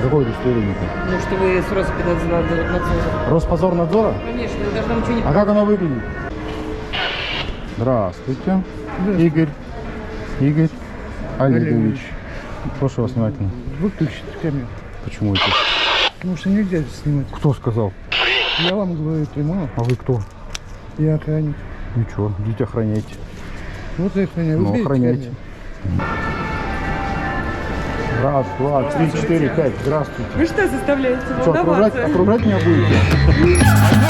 Какое удостоверение-то? Ну, что вы с Роспотребнадзора. Роспозорнадзора? Конечно, вы даже нам ничего не... А как оно выглядит? Здравствуйте. Игорь. Игорь Олегович. Прошу вас внимательно. Выключите камеру. Почему это? Потому что нельзя снимать. Кто сказал? Я вам говорю, ты мало. А вы кто? Я охранник. Ничего, идите охраняйте. Вот я охраняю. Ну, Уберите охраняйте. камеру. Раз, два, три, четыре, пять. Здравствуйте. Вы что заставляете Что, окружать меня будете?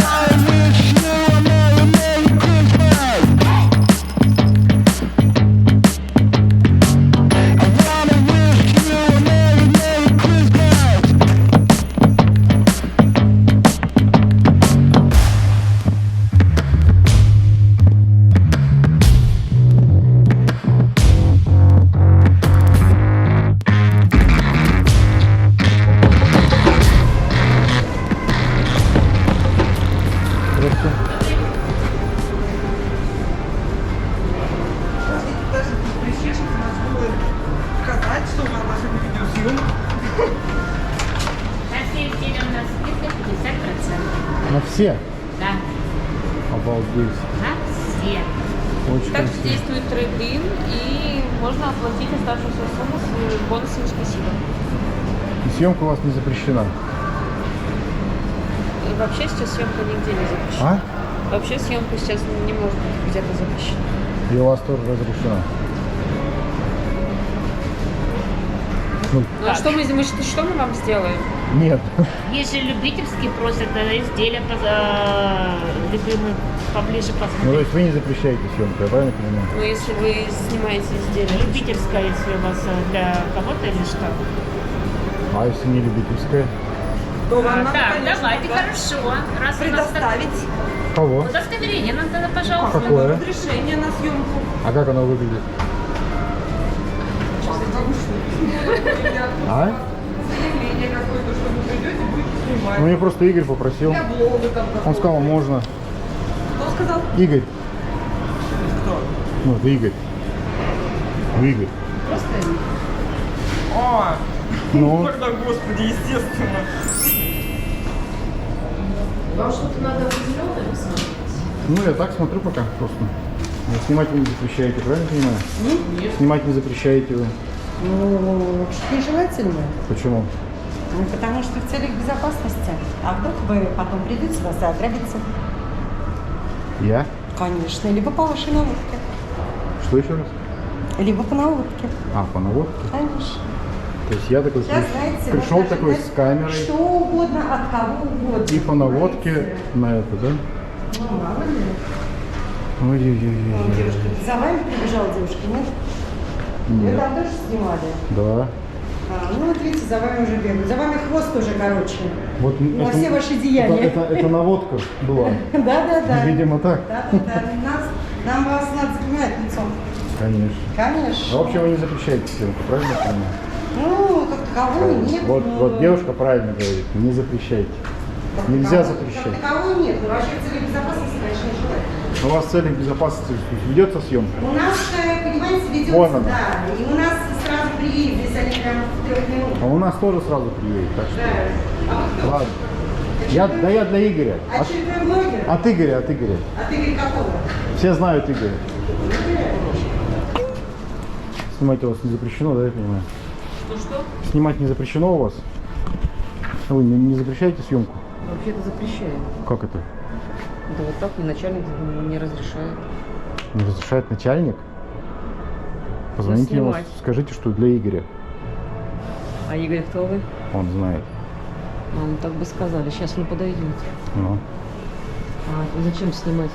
На все изделия у нас скидка 50%. На все? Да, Обалдеть. на все. Очень Также красиво. действует трейд-ин, и можно оплатить оставшуюся сумму с бонусами спасибо. И съемка у вас не запрещена. И вообще сейчас съемка нигде не запрещена. А? Вообще съемка сейчас не может быть где-то запрещена. И у вас тоже разрешена. Ну, Ну а что мы вам сделаем? нет. Есть же любительские просят изделия любимые поближе Ну, то посмотреть. есть вы не запрещаете съемку, я правильно понимаю? Ну если вы снимаете изделие. Любительская, если у вас для кого-то или что? А если не любительская? То вам надо, Так, конечно, давайте, хорошо. Раз у нас так- предоставить Кого? удостоверение нам тогда, пожалуйста. Какое? разрешение на съемку. А как оно выглядит? А? Заявление какое-то, что вы придете, будете снимать. Ну, мне просто Игорь попросил. Для блога там Он сказал, можно. Кто сказал? Игорь. Кто? Ну, это Игорь. Ну, Игорь. А, Ну, тогда, господи, естественно. Вам что-то надо определенное посмотреть? ну, я так смотрю пока просто. Но снимать вы не запрещаете, правильно понимаю? Нет. Снимать не запрещаете вы. Ну, нежелательно. Почему? Ну, потому что в целях безопасности. А вдруг вы потом придете вас и ограбите? Я? Конечно. Либо по вашей наводке. Что еще раз? Либо по наводке. А, по наводке? Конечно. То есть я такой Сейчас, знаете, пришел можно такой ожидать с камерой что угодно, от кого угодно. и по наводке на это, да? Ну, мало ли. Ой-ой-ой. Девушка, за вами прибежала девушка, нет? Вы Нет. там тоже снимали? Да. Ну, вот видите, за вами уже бегают. За вами хвост уже короче. Вот На все ваши деяния. Это наводка была. Да. Видимо, так. Да. Нам вас надо запоминать лицом. Конечно. Конечно. А вообще вы не запрещаете съемку, правильно я понимаю? Ну, как таковой нет. Вот девушка правильно говорит, не запрещайте. Нельзя запрещать. Как таковой нет. Но вообще в целях безопасности, конечно, не желательно. У вас в целях безопасности ведется съемка? У нас, понимаете, ведется, Вон она. да. И у нас сразу приедет, здесь они прям в 3 минут. А у нас тоже сразу приедет, так что. Да. А вы кто? Ладно. Я для Игоря. Очередной блогер? От Игоря. А ты говоришь, какого? Все знают Игоря. Снимать у вас не запрещено, да, я понимаю? Что? Снимать не запрещено у вас? Вы не запрещаете съемку? Вообще-то запрещаем. Как это? Да вот так и начальник не разрешает. Не разрешает начальник? Позвоните ему, снимать. скажите, что для Игоря. А Игорь кто вы? Он знает. Нам так бы сказали, сейчас не подойдет. Ну, А зачем снимать?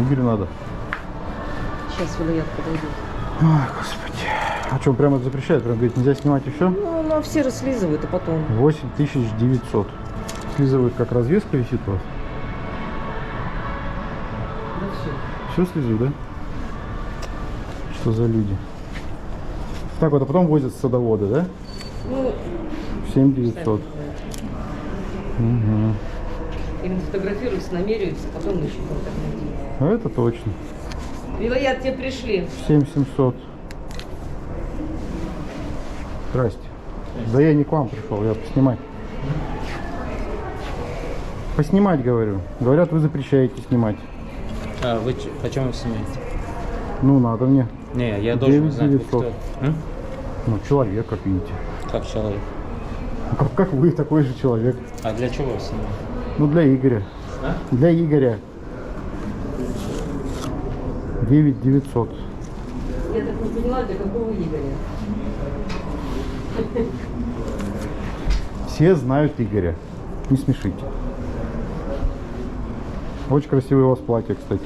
Игорю надо. Сейчас Вилаят подойдет. Ой, господи. А что, прямо это запрещает? Прям говорит, нельзя снимать и все? Ну, все расслизывают, и потом. 8900. Слизывают, как развеска висит у вас? Да все. Все слизывают, да? Что за люди? Так вот, а потом возят садоводы, да? Ну, 7900. Угу. именно фотографируются, намеряются, потом ищут в интернете. Ну, это точно. Вилаят, тебе пришли. 7700. Здрасте. Да я не к вам пришел, я поснимать. Поснимать, говорю. Говорят, вы запрещаете снимать. А вы почему вы снимаете? Ну, надо мне. Не, я должен знать, вы 9900. кто. М? Ну, человек, как видите. Как человек. Ну, как вы, такой же человек. А для чего вы снимаете? Ну, для Игоря. А? Для Игоря. 9900. Я так не поняла, для какого Игоря? Все знают Игоря. Не смешите. Очень красивое у вас платье, кстати.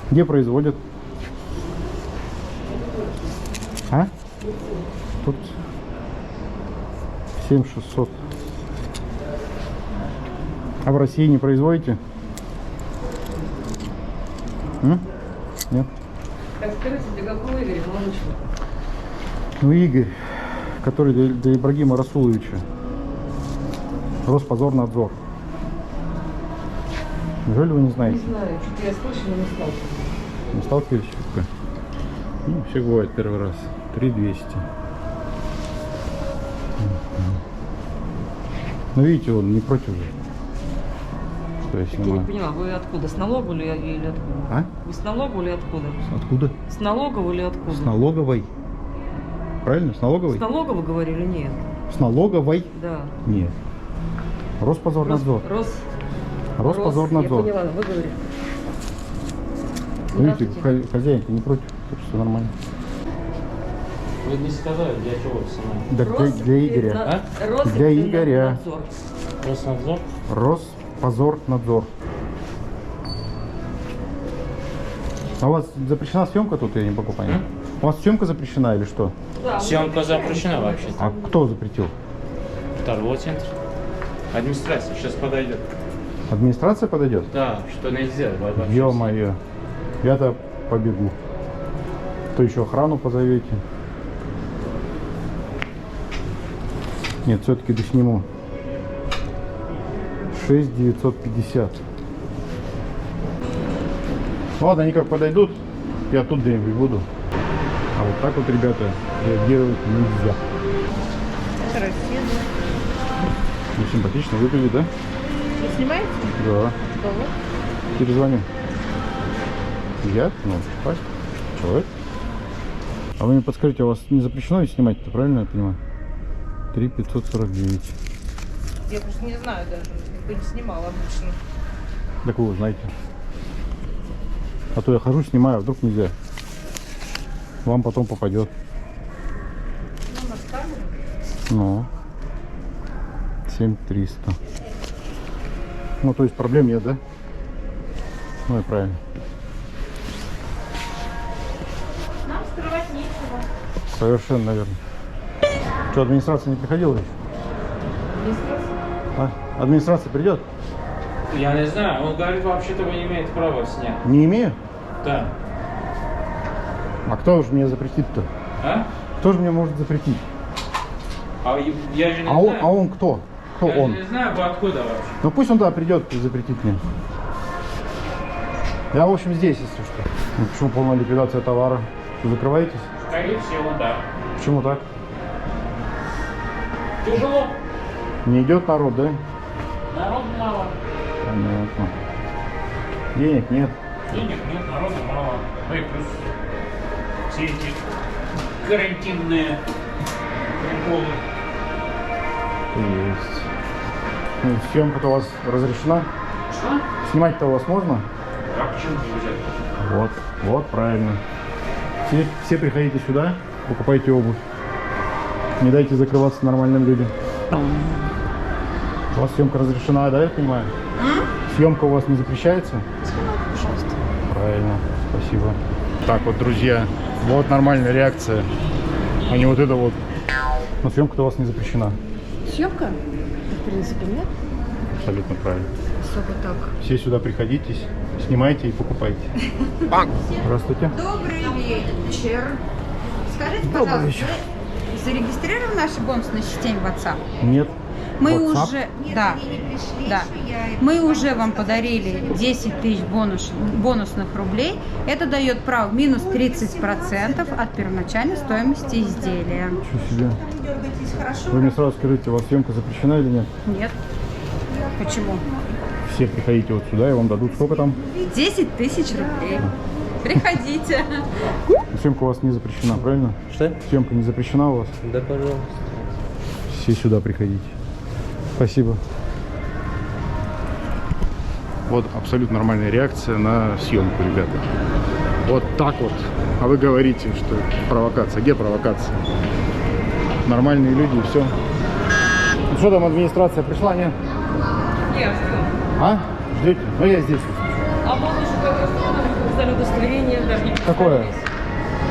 Где производят? А? Тут 7600. А в России не производите? М? Нет? Так скажите, для какого Игоря, молодочного? Ну, Игорь, который для Ибрагима Расуловича. Роспозорнадзор. Неужели вы не знаете? Не знаю, что-то я слышала, не сталкивалась. Не сталкивались пока? Ну, все бывает первый раз. 3200. Ну, видите, он не против же. Что я Я не снимаю. поняла, вы откуда? С налогу или откуда? А? Вы с налогу или откуда? Откуда? С налогов или откуда? С налоговой. Правильно? С налоговой? С налогов вы говорили? Нет. С налоговой? Да. Нет. Роспозорнадзор. Роспозорнадзор. Я поняла, вы говорите. Ну, видите, хозяин-то не против, так что нормально. Вы не сказали, для чего вы снимаете? Да для Игоря. Для Игоря. Роснадзор? Роспозорнадзор. А у вас запрещена съемка тут, я не могу понять? У вас съемка запрещена или что? Съемка запрещена вообще. А кто запретил? Торговый центр. Администрация сейчас подойдет. Администрация подойдет? Да, что нельзя. вообще. Ё-моё. Я-то побегу. То еще охрану позовете. Нет, все-таки досниму. 6950. Ладно, они как подойдут, я тут где-нибудь буду. А вот так вот, ребята, реагировать нельзя. Красиво. Ну, симпатично выглядит, да? Вы снимаете? Да. Кого? Перезвоню. Я? Ну, Пасть. Человек. А вы мне подскажите, у вас не запрещено снимать-то, правильно я понимаю? 3549. Я просто не знаю даже. Никто не снимал обычно. Так вы знаете. А то я хожу, снимаю, а вдруг нельзя. Вам потом попадет. Ну, на камеру. Ну. 7300. Ну, то есть проблем нет, да? Ну и правильно. Нам скрывать нечего. Совершенно, наверное. Что, администрация не приходила еще? А? Администрация придет? Я не знаю, он говорит, вообще-то вы не имеете права снять. Не имею? Да. А кто же мне запретит-то? А? Кто же мне может запретить? А я же не А знаю. он кто? Кто Я он? же не знаю, вы откуда вообще. Ну пусть он туда придет и запретит мне. Я, в общем, здесь, если что. Ну, почему полная ликвидация товара? Вы закрываетесь? Скорее всего, да. Почему так? Тяжело. Не идет народ, да? Народу мало. Понятно. Денег нет. Денег нет, народу мало. Ну и плюс все эти карантинные приколы. Есть. Ну, съемка-то у вас разрешена? Что? Снимать-то у вас можно? А почему нельзя? Вот, правильно. Все приходите сюда, покупайте обувь. Не дайте закрываться нормальным людям. У вас съемка разрешена, да, я понимаю? Съемка у вас не запрещается? Пожалуйста. Правильно, спасибо. Так вот, друзья, вот нормальная реакция, а не вот это вот. Но съемка-то у вас не запрещена. Съемка? В принципе, нет. Абсолютно правильно. Особо так. Все сюда приходите, снимайте и покупайте. Здравствуйте. Добрый вечер. Скажите, Добрый пожалуйста, вечер. вы зарегистрированы в нашей бонусной системе WhatsApp? Нет. Мы WhatsApp? уже, да, да, мы уже вам подарили 10 тысяч бонусных рублей. Это дает право минус 30% от первоначальной стоимости изделия. Ничего себе. Вы мне сразу скажите, у вас съемка запрещена или нет? Нет. Почему? Все приходите вот сюда, и вам дадут сколько там? 10 тысяч рублей. Приходите. Съемка у вас не запрещена, правильно? Что? Съемка не запрещена у вас? Да, пожалуйста. Все сюда приходите. Спасибо. Вот абсолютно нормальная реакция на съемку, ребята. Вот так вот. А вы говорите, что провокация. Где провокация? Нормальные люди и все. Ну что там, администрация пришла, нет? Я жду. А? Ждете? Ну я здесь. А можно еще какое-то сдали удостоверение, даже не Какое?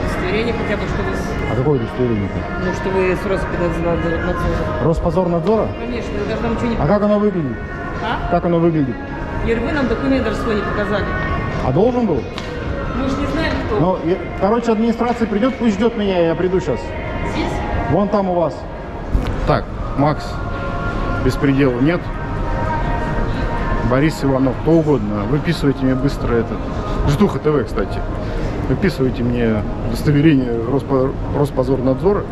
удостоверение хотя бы, что вы, А какое удостоверение-то? ну, что вы с Роспотребнадзора. Роспозорнадзора? Конечно, вы даже нам ничего не А как оно выглядит? А? Как оно выглядит? Юрий, вы нам документ даже свой не показали. А должен был? Мы же не знаем, кто. Ну, короче, администрация придет, пусть ждет меня, я приду сейчас. Здесь? Вон там у вас. Так, Макс, беспредела нет. Борис Иванов, кто угодно. Выписывайте мне быстро этот. Ждуха ТВ, кстати. Выписывайте мне удостоверение Роспозорнадзора.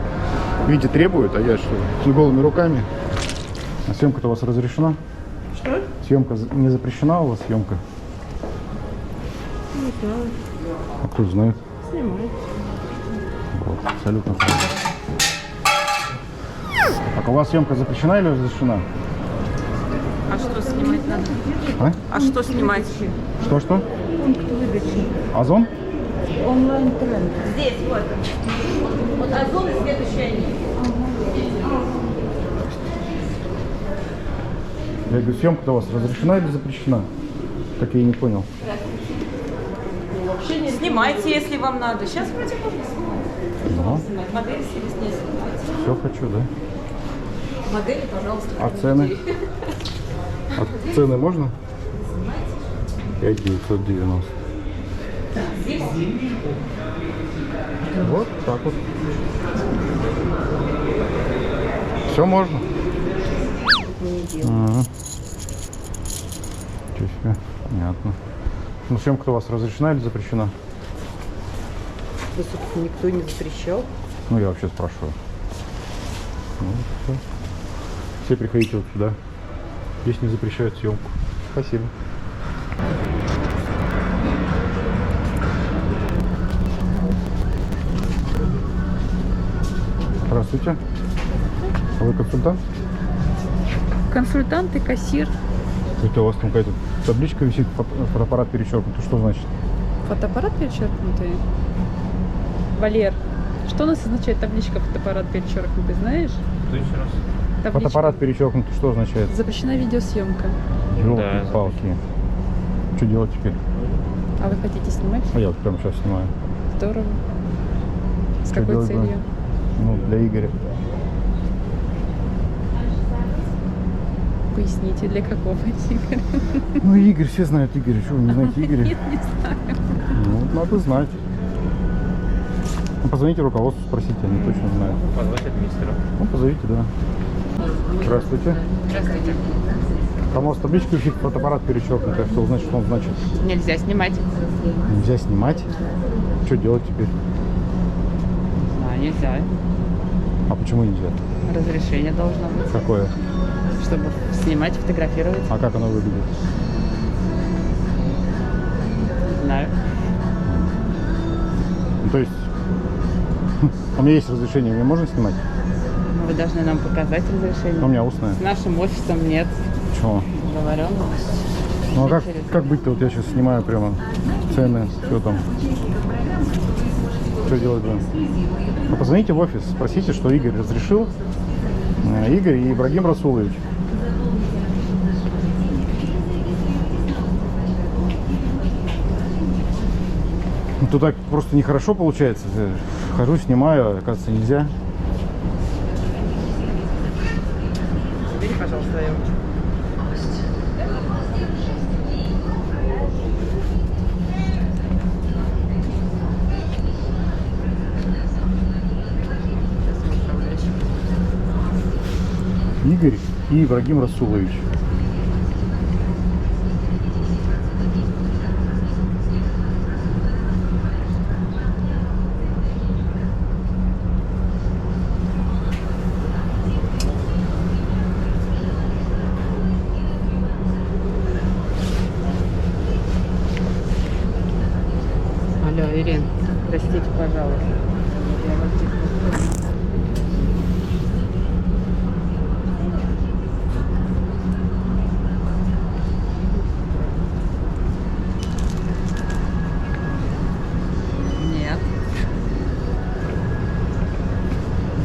Видите, требует, а я что, с голыми руками. А съемка-то у вас разрешена? Что? Съемка не запрещена у вас, съемка? Не знаю. А кто знает? Снимай. Вот, абсолютно правильно. Так, у вас съемка запрещена или разрешена? А что снимать надо? А? А что снимать? Что? Озон? Онлайн-тренд. Здесь, вот. Вот Озон и следующая они. Я говорю, съемка-то у вас разрешена или запрещена? Так я и не понял. Снимайте, если вам надо. Сейчас вроде можно снимать. Ну, Снимать. Модели себе не снимать. все хочу, да? Модели, пожалуйста. А цены? А цены можно? 5990. Вот так вот. Все можно. Ага. Чё себе, понятно. Ну, съемка-то у вас разрешена или запрещена? Да, собственно, никто не запрещал. Ну, я вообще спрашиваю. Ну, всё. Все приходите вот сюда. Здесь не запрещают съемку. Спасибо. Здравствуйте. А вы консультант? Консультант и кассир. Это у вас там какая-то табличка висит, фотоаппарат перечеркнут. Что значит? Фотоаппарат перечеркнутый. Валер, что у нас означает табличка фотоаппарат перечеркнутый, знаешь? Что еще раз? Табличка. Фотоаппарат перечеркнут, что означает? Запрещена видеосъемка. Ёлки-палки. Что делать теперь? А вы хотите снимать? А я вот прямо сейчас снимаю. Здорово. С Что какой делать целью? будем? Ну, для Игоря. Поясните, для какого Игоря? Ну, Игорь, все знают Игоря. Что, вы не знаете Игоря? Нет, не знаю. Ну, вот надо знать. Ну, позвоните руководству, спросите, они точно знают. Позвать администратора. Ну, позовите, да. Здравствуйте. Здравствуйте. Там у вас табличка висит, фотоаппарат перечеркнутый. Что значит, что он значит? Нельзя снимать. Нельзя снимать. Что делать теперь? А, нельзя. А почему нельзя? Разрешение должно быть, Какое? чтобы снимать, фотографировать. А как оно выглядит? Не знаю. Ну, то есть, у меня есть разрешение, мне можно снимать? Вы должны нам показать разрешение. У меня устное. С нашим офисом нет Чего? договоренности. Ну а как быть-то? Вот я сейчас снимаю прямо цены, все там. Что делать будем? Ну, позвоните в офис, спросите, что Игорь разрешил. Игорь и Ибрагим Расулович. Ну, тут так просто нехорошо получается. Хожу, снимаю, а, оказывается, нельзя. Бери, пожалуйста, свою. Игорь и Ибрагим Расулович. Алло, Ирин, простите, пожалуйста. Я вас беспокою. Нет.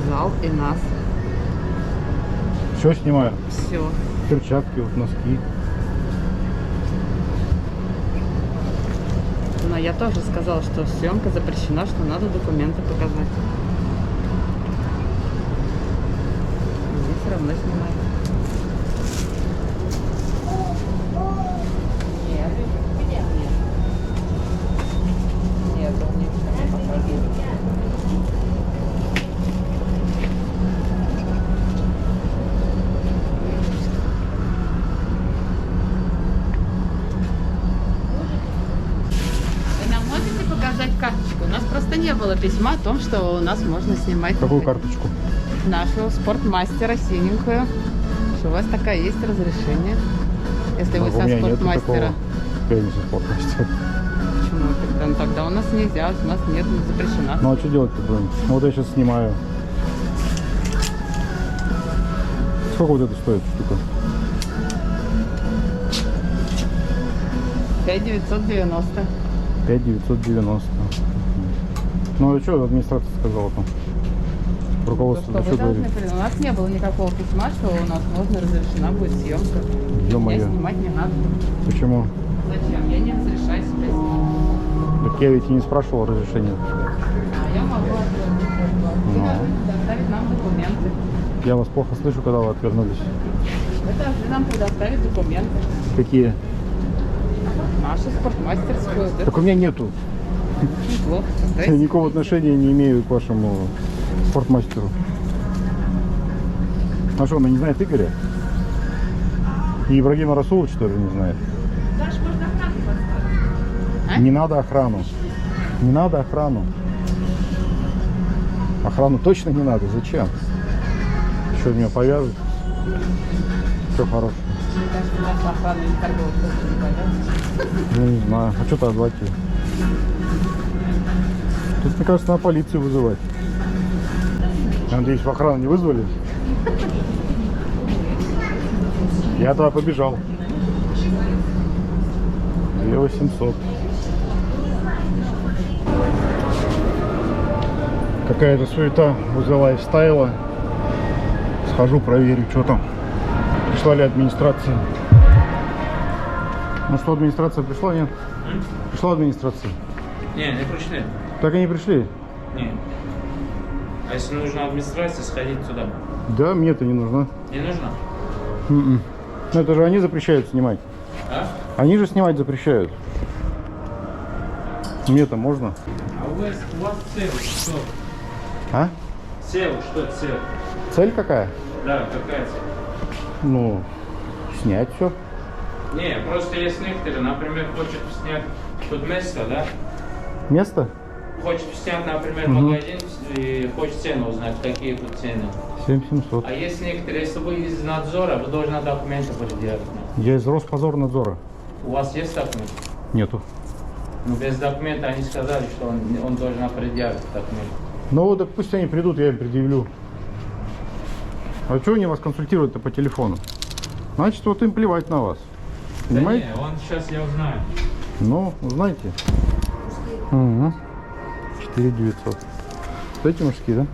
Зал и нас. Все снимаю. Все. Перчатки, вот носки. Но я тоже сказала, что съемка запрещена, что надо документы показать. Они все равно снимают. Нет. Нет, он не показывает. Вы нам можете показать карточку? У нас просто не было письма о том, что у нас можно снимать. Какую карточку? Нашу спортмастера синенькую. Что у вас такая есть разрешение? Если вы У со меня нету спортмастера. такого. Я не со спортмастера. Почему? Тогда у нас нельзя, у нас нет, запрещена. Ну а что делать-то будем? Ну, вот я сейчас снимаю. Сколько вот это стоит штука? 5990. 5990. Ну а что администрация сказала там? Руководство Что что вы должны говорит? У нас не было никакого письма, что у нас можно разрешена будет съемка. Меня Ё-моё. снимать не надо. Почему? Зачем? Я не разрешаю себя снимать. Так я ведь и не спрашивал разрешения. А я могу отвернуться. Вы Ну. должны предоставить нам документы. Я вас плохо слышу, когда вы отвернулись. Вы должны нам предоставить документы. Какие? Нашу спортмастерскую. Да? Так у меня нету. Неплохо. Я никакого отношения не имею к вашему спортмастеру. А что, она не знает Игоря? И Ибрагима Расуловича тоже не знает. А? Не надо охрану. Не надо охрану. Охрану точно не надо. Зачем? Что, меня повяжут? Все хорошо. Мне кажется, наша охрана не торговая тоже не понятно. Ну, не знаю. А что тогда звать ее? Тут, мне кажется, надо полицию вызывать. Я надеюсь, в охрану не вызвали? Я туда побежал. 2800. Какая-то суета возле лайфстайла. Схожу, проверю, что там. Пришла ли администрация. Ну что, администрация пришла, нет? Пришла администрация. Не, не пришли. Так и не пришли. Не. А если нужна администрация, сходить туда. Да, мне это не нужно. Не нужно? Ну это же они запрещают снимать. А? Они же снимать запрещают. Мне-то можно. А у вас цель что? А? Цель, что цель? Цель какая? Да, какая цель? Ну, снять все. Не, просто есть некоторые, например, хочет снять тут место, да? Место? Хочет снять, например, Мгм. магазин и хочет цену узнать, какие тут цены. 7700. А есть некоторые, если вы из надзора, вы должны документы предъявить. Я из Роспозорнадзора. У вас есть документ? Нету. Ну, без документа они сказали, что он должен предъявить документ. Ну вот, так пусть они придут, я им предъявлю. А что они вас консультируют-то по телефону? Значит, вот им плевать на вас. Понимаете? Да не, он сейчас я узнаю. Ну, знаете. Угу. 4900. Эти мужские, да?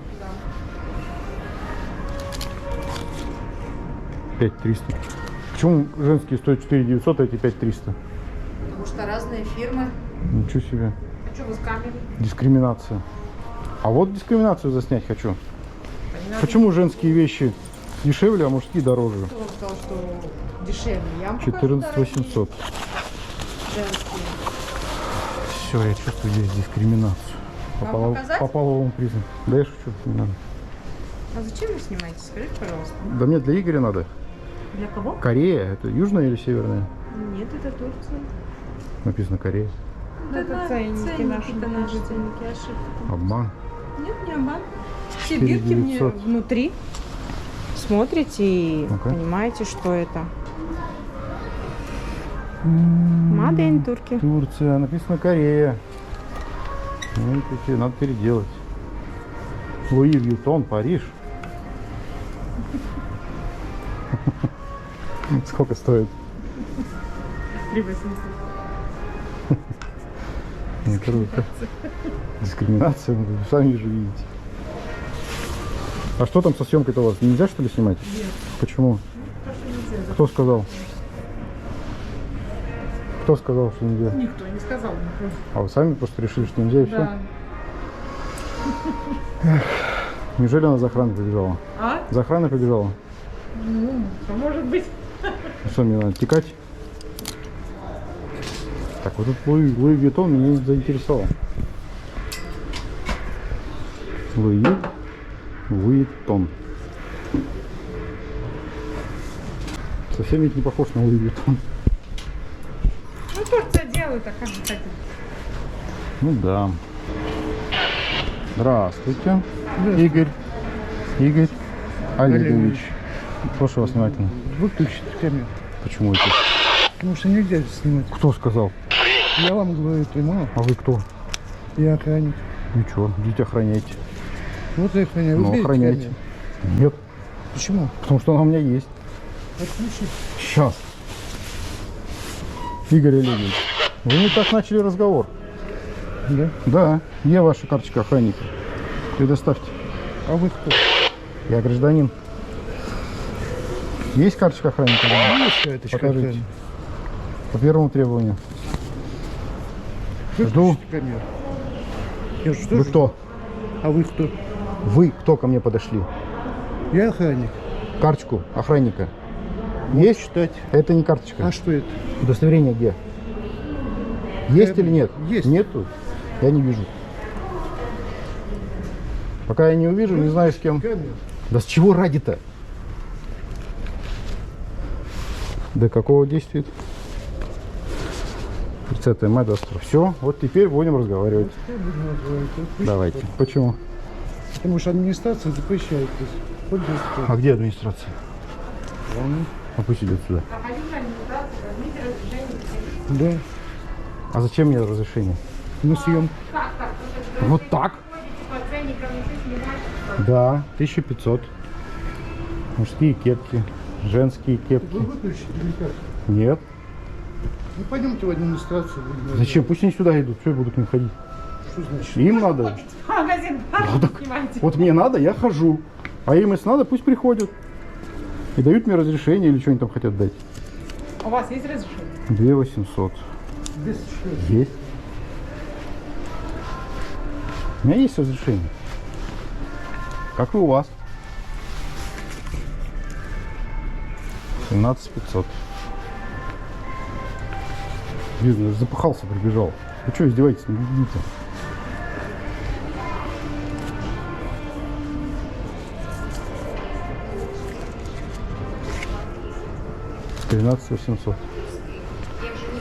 5300. Почему женские стоят 4900, а эти 5300? Потому что разные фирмы. Ничего себе. А что вы с камерой? Дискриминация. А вот дискриминацию заснять хочу. Почему женские вещи дешевле, а мужские дороже? Кто вам сказал, что дешевле? Я вам покажу 14800. женские. Все, я чувствую здесь дискриминацию. Вам показать? По половому признаку. Да я шучу, не надо. А зачем вы снимаете? Скажите, пожалуйста. Да мне для Игоря надо. Для кого? Корея? Это южная или северная? Нет, это Турция. Написано Корея. Это ценники наши, ценники, ошибка. Обман. Нет, не обман. Все бирки мне 4900. внутри. Смотрите и Ну-ка. понимаете, что это. Made in Turkey. Турция. Написано Корея. Ну, какие, надо переделать. Луи Вьютон, Париж. Сколько стоит? 3800. Не круто. Дискриминация, вы сами же видите. А что там со съемкой-то у вас? Нельзя, что ли, снимать? Нет. Почему? Кто сказал? Кто сказал, что нельзя? Никто не сказал. А вы сами просто решили, что нельзя и все? Неужели она за охраной побежала? А? За охраной побежала? Ну, может быть. Ну что, мне надо текать? Так, вот этот Луи Вьютон меня не заинтересовал. Луи Вьютон. Совсем ведь не похож на Луи Вьютон. Ну, Турция делает, а как же хотите. Ну да. Здравствуйте. Игорь Олегович. Слушаю вас внимательно. Выключите камеру. Почему это? Потому что нельзя снимать. Кто сказал? Я вам говорю прямо. А вы кто? Я охранник. Ничего, идите охраняйте. Вот я охраняю. Вы Ну, берите охраняйте. камеру. Нет, Почему? потому что она у меня есть. Отключите. Сейчас. Игорь Олегович, вы не так начали разговор. Да? Да, где ваша карточка охранника? Предоставьте. А вы кто? Я гражданин. Есть карточка охранника? Есть карточка Покажите. охранника. По первому требованию. Жду. Выключите камеру. Я что Вы ж- кто? А вы кто? Вы кто ко мне подошли? Я охранник. Карточку охранника. Есть? Читать. Это не карточка. А что это? Удостоверение где? Есть или нет? Есть. Нету? Я не вижу. Пока я не увижу, не знаю с кем. Камеру. Да с чего ради-то? До какого действия? 30 мая до завтра. Все, вот теперь будем разговаривать. Что будем разговаривать? Отпустите. Давайте. Почему? Потому что администрация запрещает. Пользуйтесь. А где администрация? Ладно. А пусть идет сюда. Да. А зачем мне разрешение? На съем. Вот так? Да, 1500. Мужские кепки, женские кепки. Вы выключите или как? Нет. Ну пойдемте в администрацию. будем Зачем? Пусть они сюда идут. Что я буду к ним ходить? Что значит? Им надо. Магазин. Снимайте. Вот мне надо, я хожу. А им если надо, пусть приходят. И дают мне разрешение или что они там хотят дать. У вас есть разрешение? 2800. Без что? Есть. У меня есть разрешение. Как и у вас. 17500. Видно, запыхался, прибежал. Вы что, издеваетесь? Не видите? С 13800.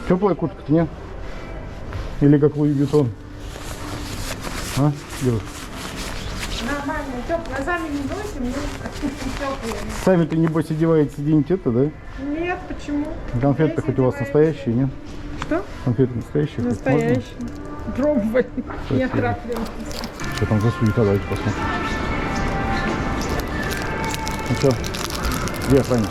Теплая куртка-то нет? Или как Луи Вьютон? А, девушка? Нормально, теплые. Сами не носим, но теплые. Сами-то, небось, одеваетесь где-нибудь это, да? Нет, почему? Конфеты хоть у вас настоящие, нет? Что? Конфеты настоящие? хоть можно? Настоящий. Пробовали. Не отравлен. Что там за суета? Давайте посмотрим. Ну что, где охранник?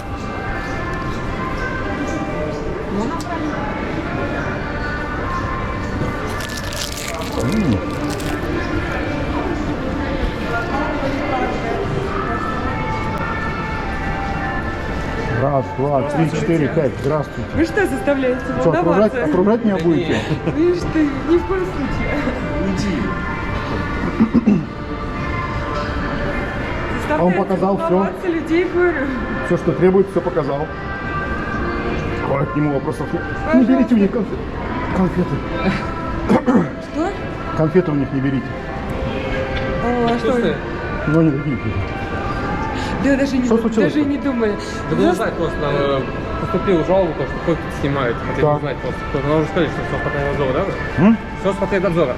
Раз, два, три, четыре, пять. Здравствуйте. Вы что заставляете Что, волноваться? окружать меня будете? Видишь ты, ни в коем случае. А он показал всё? Волноваться людей, говорю. Все, что требует, все показал. Ой, к нему вопросов нет. Не берите у них конфеты. Что? Конфеты у них не берите. А что? Ну, они такие. Да, даже Что случилось? даже и не думали. Да было знать просто, нам поступила жалоба, то, что кто-то снимает. Хотели Так. узнать просто. Нам уже сказали, что все хватает надзора, да? Все хватает надзора.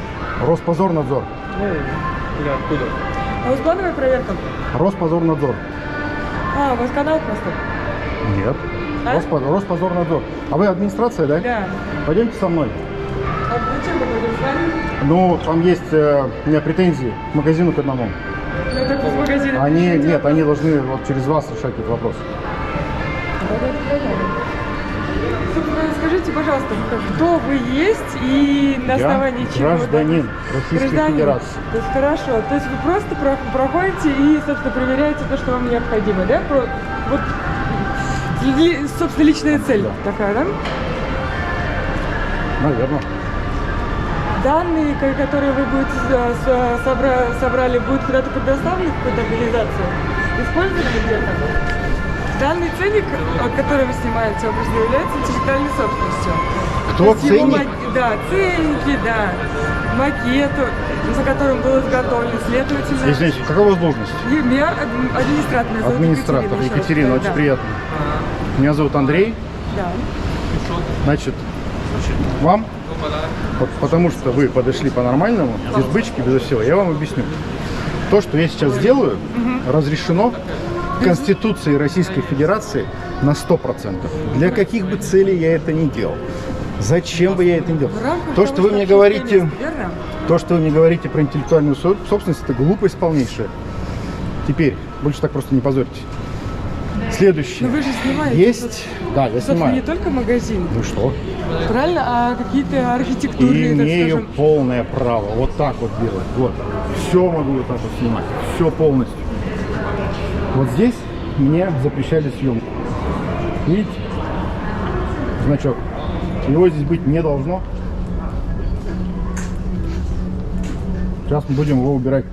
Роспозорнадзор. Ну, или откуда? А у вас плановая проверка? Роспозорнадзор. А, у вас канал просто? Нет. А? Роспозорнадзор. А вы администрация, да? Да. Пойдемте со мной. А зачем мы будем с вами? Ну, там есть у меня претензии к магазину к одному. Ну, так с магазина. Они, пишите. нет, они должны вот через вас решать этот вопрос. Собственно, скажите, пожалуйста, кто вы есть и на основании Я чего? гражданин Российской Гражданин. Федерации. То есть хорошо. То есть вы просто проходите и, собственно, проверяете то, что вам необходимо, да? Вот, собственно, личная цель Да. такая, да? Наверное. Данные, которые вы будете собрали, будут куда-то предоставлены в какой-то организации? Использованы где-то? Данный ценник, который вы снимаете, он просто является интеллектуальной собственностью. Кто То есть его ценник? Да, ценники, да. Макету, за которым был изготовлен, следовательно. Извините, какая у вас должность? Я администратор. меня зовут Администратор. еще раз Екатерина, говорю, очень да. приятно. Меня зовут Андрей. Да. Значит, вам, вот потому что вы подошли по-нормальному, без бычки, безо всего, я вам объясню. То, что я сейчас делаю, разрешено Конституцией Российской Федерации на 100%. Для каких бы целей я это ни делал. Зачем бы я это ни делал? В рамках То, того, что вы мне общественное говорите, место, верно? то, что вы мне говорите про интеллектуальную собственность, это глупость полнейшая. Теперь, больше так просто не позорьте. Следующее. Но вы же снимаете. Есть, да, я Собственно, снимаю. не только магазин, Ну что? правильно, а какие-то архитектурные, так Имею скажем. полное право вот так вот делать. Вот. Все могу вот так вот снимать. Все полностью. Вот здесь мне запрещали съемку. Видите? Значок. Его здесь быть не должно. Сейчас мы будем его убирать.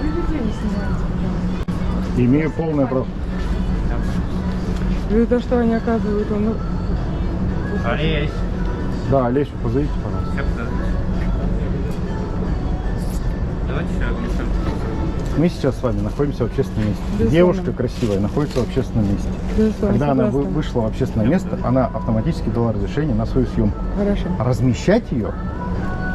Вы людей не снимаете. Имею полное право. За что они оказывают вам? Олесь. Да, Олесю, позовите, пожалуйста. Давайте все объясним. Мы сейчас с вами находимся в общественном месте. Безусловно. Девушка красивая находится в общественном месте. Безусловно, Когда она согласна. вышла в общественное место, она автоматически дала разрешение на свою съемку. Хорошо. Размещать ее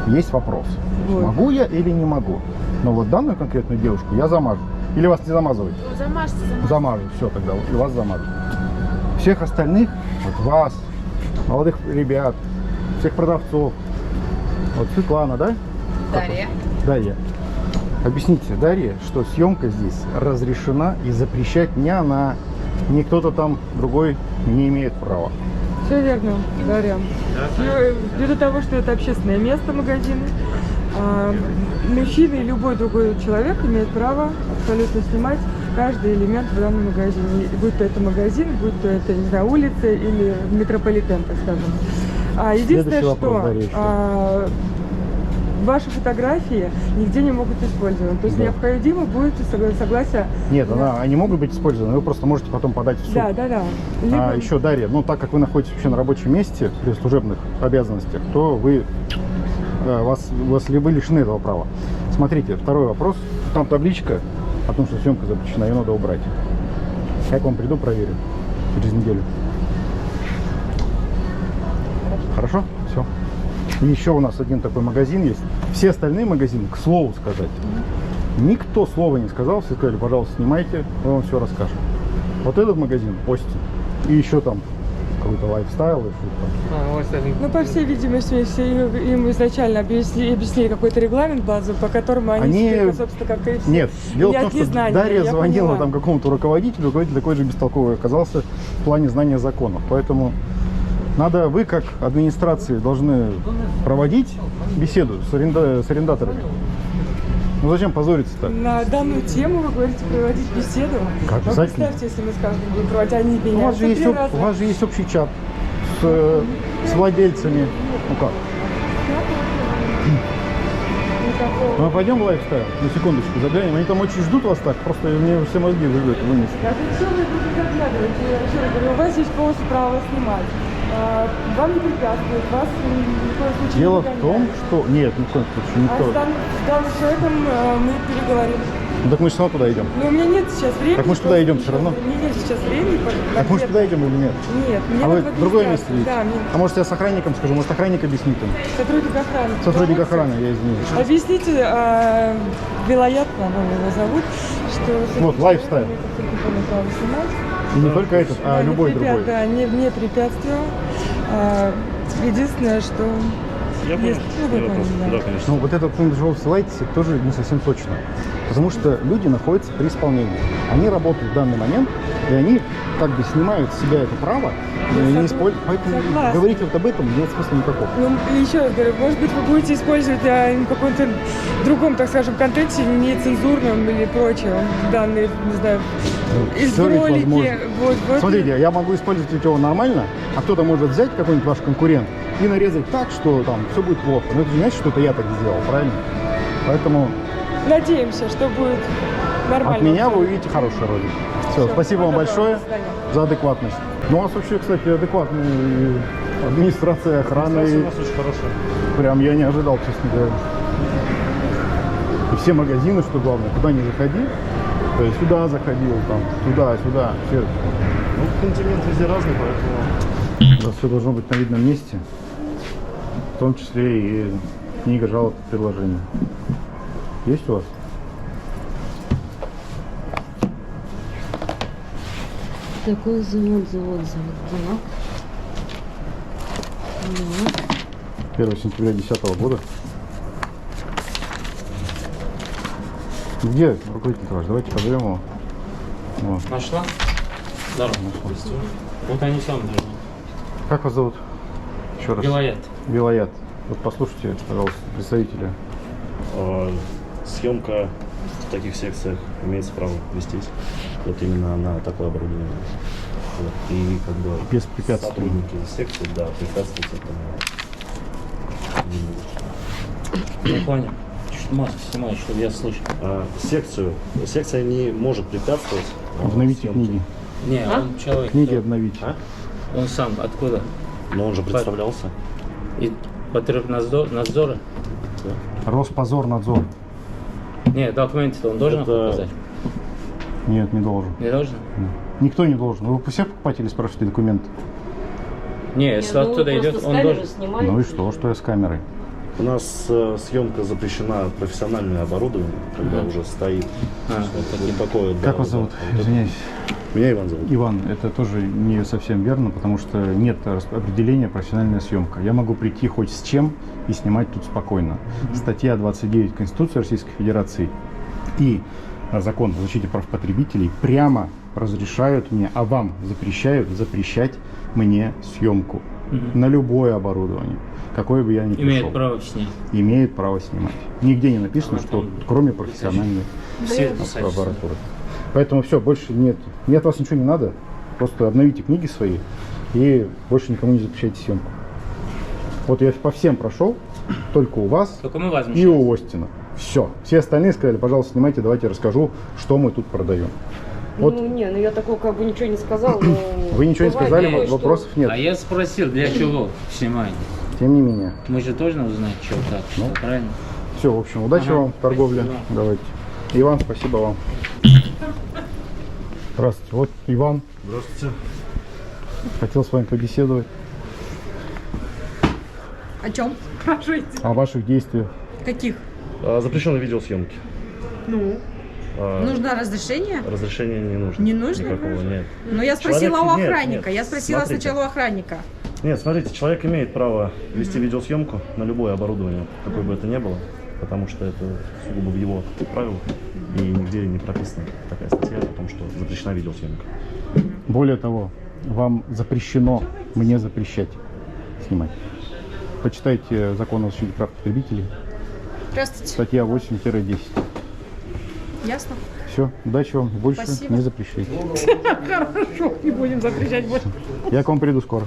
есть вопрос. Вот. Могу я или не могу? Но вот данную конкретную девушку я замажу. Или вас не замазывать? Замажьте, Замажу. Все тогда, и вас замажу. Всех остальных, вот вас, молодых ребят, всех продавцов. Вот Светлана, да? Дарья. Дарья. Объясните Дарье, что съемка здесь разрешена и запрещать не она, ни кто-то там другой не имеет права. Все верно, Дарья. Ввиду того, что это общественное место, магазин, мужчина и любой другой человек имеет право абсолютно снимать каждый элемент в данном магазине. И будь то это магазин, будь то это, не знаю, улица или метрополитен, так скажем. Единственное, Следующий вопрос, что Дарья, еще. ваши фотографии нигде не могут использоваться. То есть Да. необходимо будет согласие. Нет, они могут быть использованы, вы просто можете потом подать в суд. Да. Либо- Еще, Дарья, так как вы находитесь вообще на рабочем месте при служебных обязанностях, то вы лишены этого права. Смотрите, второй вопрос. Там табличка о том, что съемка запрещена, ее надо убрать. Я к вам приду, проверю через неделю. Хорошо? Все. И еще у нас один такой магазин есть. Все остальные магазины, к слову сказать, никто слова не сказал. Все сказали, пожалуйста, снимайте, мы вам все расскажем. Вот этот магазин, Остин, и еще там какой-то лайфстайл и что-то там. Ну, по всей видимости, все им изначально объяснили какой-то регламент базовый, по которому они себе, собственно, как и все. Нет, дело в Я том, от что незнания, Дарья я звонила поняла. там какому-то руководителю такой же бестолковый оказался в плане знания законов. Поэтому вы, как администрации, должны проводить беседу с арендаторами. Ну зачем позориться-то? На данную тему вы говорите проводить беседу. Как, Ну, обязательно. представьте, если мы скажем, будем проводить, они У меня. вас же есть общий чат с владельцами. Ну как? Ну, пойдем в лайфстайл, на секундочку заглянем. Они там очень ждут вас так, просто мне все мозги вынесли. А зачем вы будете заглядывать? Я еще раз говорю, у вас есть полностью право снимать. вам не препятствует, вас ни в коем случае Дело не в том, гоняет. что... Нет, ни в коем случае, А никто. с данным человеком мы переговорим. Ну, так мы же снова туда идем. Но у меня нет сейчас времени. Так мы же туда идем всё равно. У меня нет сейчас времени. Так мы же туда идем или нет? Нет, мне А вот вы в в другое место администрацию. идете? Да, мне А может я с охранником скажу? Может охранник объяснит им? сотрудник охраны. Сотрудник охраны, я извиняюсь. Объясните, Вилаят, по-моему, его зовут, что... Вот, лайфстайл. Не помню, право снимать. И не только этот, а Да, любой не другой. Да, не препятствовал. Единственное, что... Я понял. Есть, вы поняли, да. конечно. Ну, вот этот пункт «Жол ссылайтесь» тоже не совсем точно. Потому что люди находятся при исполнении. Они работают в данный момент, и они как бы снимают с себя это право, не используют. Поэтому Согласна. говорить вот об этом нет смысла никакого. Ну, и еще раз говорю, может быть, вы будете использовать в каком-то другом, так скажем, контенте, нецензурном или прочем, данные, не знаю, из Всё ведь ролики. возможно. Вот. Смотрите, я могу использовать его нормально, а кто-то может взять какой-нибудь ваш конкурент и нарезать так, что там все будет плохо. Но это же не значит, что это я так сделал, правильно? Поэтому Надеемся, что будет нормально. от меня вы увидите хороший ролик. Все, спасибо вам большое До свидания. за адекватность. Ну, у вас вообще, кстати, адекватная администрация охраны. Администрация у нас очень хорошая. Прям я не ожидал, честно говоря. И все магазины, что главное, куда не заходи, то есть сюда заходил, там, туда, сюда, все. Ну, континент везде разный, поэтому... У вас все должно быть на видном месте, в том числе и книга жалоб и предложений. Есть у вас? Такой завод. Да. 1 сентября 2010 года. Где руководитель ваш? Давайте позовем его. Вот. Нашла? Здорово. Вот они сами должны. Как вас зовут? Еще раз. Вилаят. Вилаят. Вот послушайте, пожалуйста, представителя. Съемка в таких секциях имеется право вестись. Вот именно на такое оборудование. Вот. И как бы Без препятствий. сотрудники секции, да, препятствовать этому не будут. Ну, понял. Чуть маску снимаю, чтобы я слышал. Секция не может препятствовать. Обновите съемке. книги. Не, он человек. Книги обновите. А? Он сам откуда? Но он же представлялся. И Потребнадзора? Роспозорнадзор. Не, документы-то он должен Это- показать? Нет, не должен. Не должен? Никто не должен. Вы все покупатели спрашиваете документы? Не, если оттуда идет, он должен. Ну и что я с камерой? У нас съемка запрещена, профессиональное оборудование, когда уже стоит. Вот такое, Как вас зовут? Извиняюсь. Меня Иван зовут. Иван, это тоже не совсем верно, потому что нет определения профессиональная съемка. Я могу прийти хоть с чем и снимать тут спокойно. Статья 29 Конституции Российской Федерации и закон о защите прав потребителей прямо разрешают мне, а вам запрещают запрещать мне съемку на любое оборудование, какое бы я ни пришел. Имеет право снять. Имеет право снимать. Нигде не написано, что там кроме профессиональной Все аппаратуры. Поэтому все, больше нет. Мне от вас ничего не надо. Просто обновите книги свои и больше никому не запрещайте съемку. Вот я по всем прошел, только у вас Только мы возьмем. и у Остина. Все. Все остальные сказали, пожалуйста, снимайте, давайте расскажу, что мы тут продаем. Вот Ну, не, ну я такого как бы ничего не сказал, но... вы ничего не бывает сказали, такое, что- вопросов нет. А я спросил, для чего снимать? Тем не менее. Мы же должны узнать, что так, что правильно? Все, в общем, удачи Ага, вам в торговле. спасибо. Давайте. Иван, спасибо вам. Здравствуйте. Вот Иван. Здравствуйте. Хотел с вами побеседовать О чем? о ваших действиях. Каких? Запрещены видеосъемки. Ну? Нужно разрешение? Разрешения не нужно. Не нужно? Никакого, нет. Ну, я спросила Человек- у нет, охранника. нет, Я спросила смотрите. сначала у охранника. Нет, смотрите, человек имеет право вести видеосъемку на любое оборудование, какое бы это ни было, потому что это сугубо в его правилах, и нигде не прописана такая статья о том, что запрещена видеосъемка. Более того, вам запрещено мне запрещать снимать. Почитайте закон о защите прав потребителей, Здравствуйте. статья 8-10. Ясно? Все, удачи вам, больше Спасибо. не запрещайте. Хорошо, не будем запрещать больше. Я к вам приду скоро.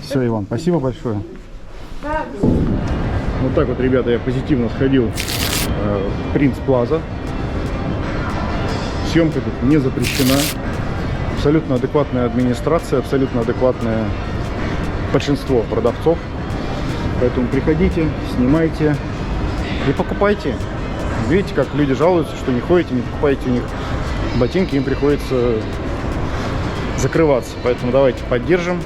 Все, Иван, спасибо большое. Вот так вот, ребята, я позитивно сходил в Принц Плаза. Съемка тут не запрещена. Абсолютно адекватная администрация, абсолютно адекватное большинство продавцов. Поэтому приходите, снимайте и покупайте. Видите, как люди жалуются, что не ходите, не покупаете у них ботинки, им приходится закрываться. Поэтому давайте поддержим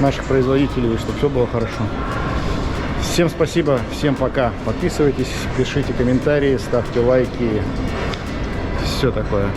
наших производителей, чтобы все было хорошо. Всем спасибо, всем пока. Подписывайтесь, пишите комментарии, ставьте лайки. Все такое.